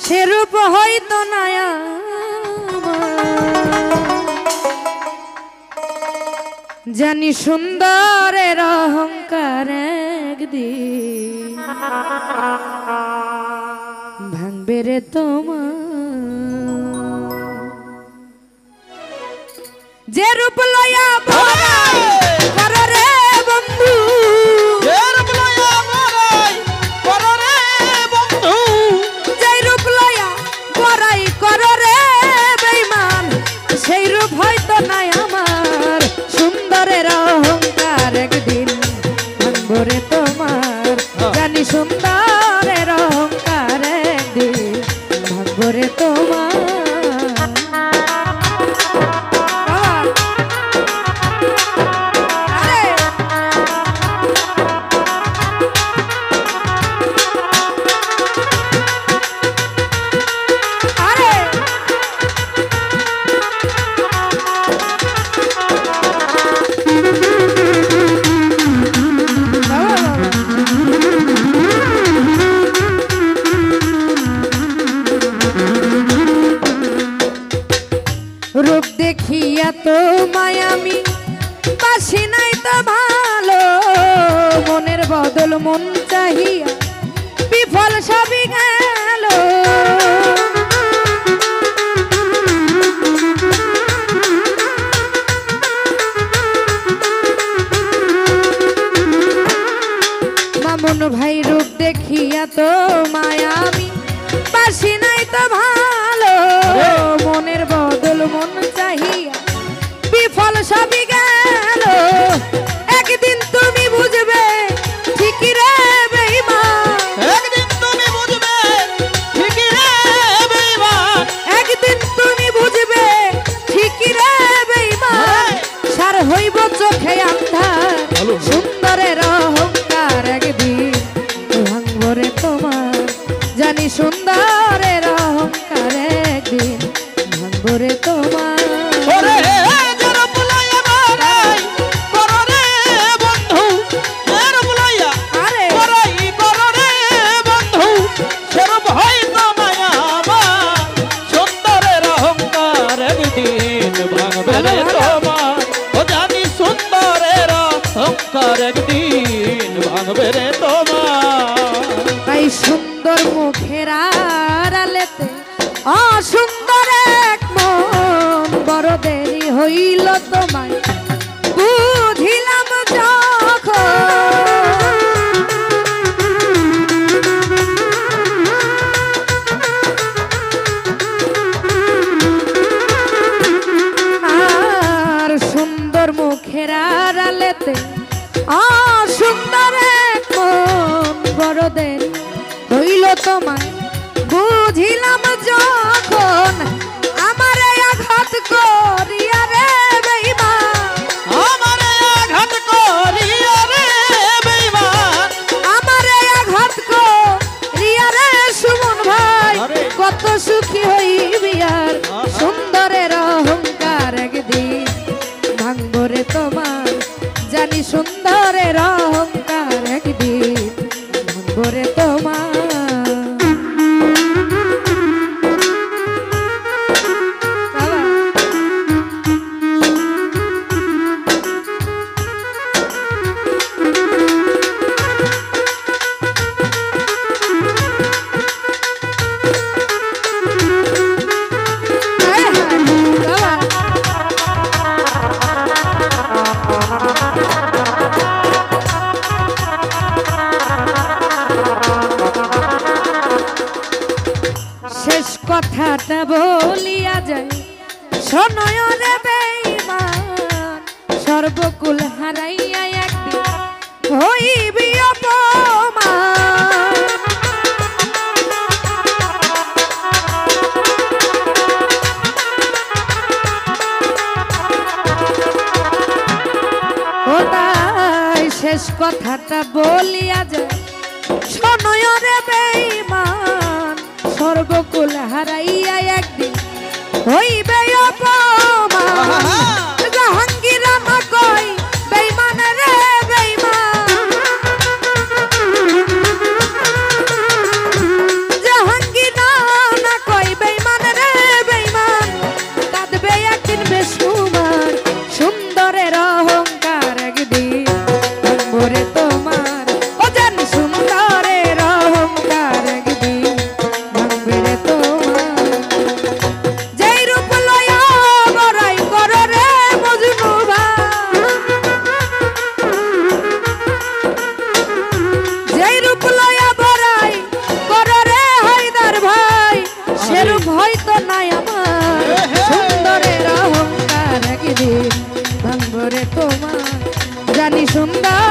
সেরূপ হয়তো নায়া জানি সুন্দরের অহংকার একদিন ভাঙবে রে তোমার যে রূপ লয়া বড়াই করো রে বন্ধু যে রূপ লয়া বড়াই করো রে বন্ধু যে রূপ লয়া বড়াই করো রে বেঈমান সেই রূপ হয়তো নাই আমার সুন্দরের অহংকার একদিন ভাঙবো রে তোমার জানি সুন্দরের অহংকার একদিন ভাঙবো রে তোমার রূপ দেখিয়া তো মায়ামি বাসি নাই তো ভালো মনের বদল মন চাহিয়া বিফল সবই গেল মামুন ভাই রূপ দেখিয়া তো মায়ামি বাসি নাই তো ভালো মনের বদল মন চাহিয়া বিফল সবই গেল একদিন তুমি বুঝবে ঠিকই রে বেঈমান একদিন তুমি বুঝবে ঠিকই রে বেঈমান একদিন তুমি বুঝবে ঠিকই রে বেঈমান সার হইব চোখে আন্ধার সুন্দরের অহংকার একদিন ভাঙবো রে তোমার জানি সুন্দরের অহংকার একদিন ভাঙবো রে তোমার ওরে যে রূপ লয়া বড়াই করো রে বন্ধু যে রূপ লয়া বড়াই করো রে বন্ধু সেরূপ হয়তো মায়া আমার সুন্দরের অহংকার একদিন ভাঙবে রে তোমার ও জানি সুন্দরের অহংকার একদিন ভাঙবে রে তোমার তাই সুন্দর মুখের আড়ালেতে অসুন্দর এক মন বড় দেরি হইল তোমায় বুঝিলাম যখন আর সুন্দর মুখের আড়ালেতে অসুন্দর এক মন বড় দেরি হইল তোমায় বুঝিলাম যখন আমার আঘাত করিয়া রে বেঈমান আমার আঘাত করিয়া রে বেঈমান আমার আঘাত করিয়া রে সুমন ভাই কত সুখী হইবি আর সুন্দরের অহংকার একদিন ভাঙবো রে তোমার জানি সুন্দরের অহংকার একদিন ভাঙবো রে তোমার শেষ কথাটা বলিয়া যায় শোনয় রে বেঈমান সর্বকুল হারাইয়া একদিন হইবি অপমান ও তাই শেষ কথাটা বলিয়া যায় শোনয় রে বেঈমান সর্বকুল হারাইয়া একদিন হইবে অপমান জাহাঙ্গীর আমা কই বেঈমান রে বেঈমান জাহাঙ্গীর সেরূপ হয়তো নাই আমার সুন্দরের অহংকার একদিন ভাঙবরে তোমার জানি সুন্দর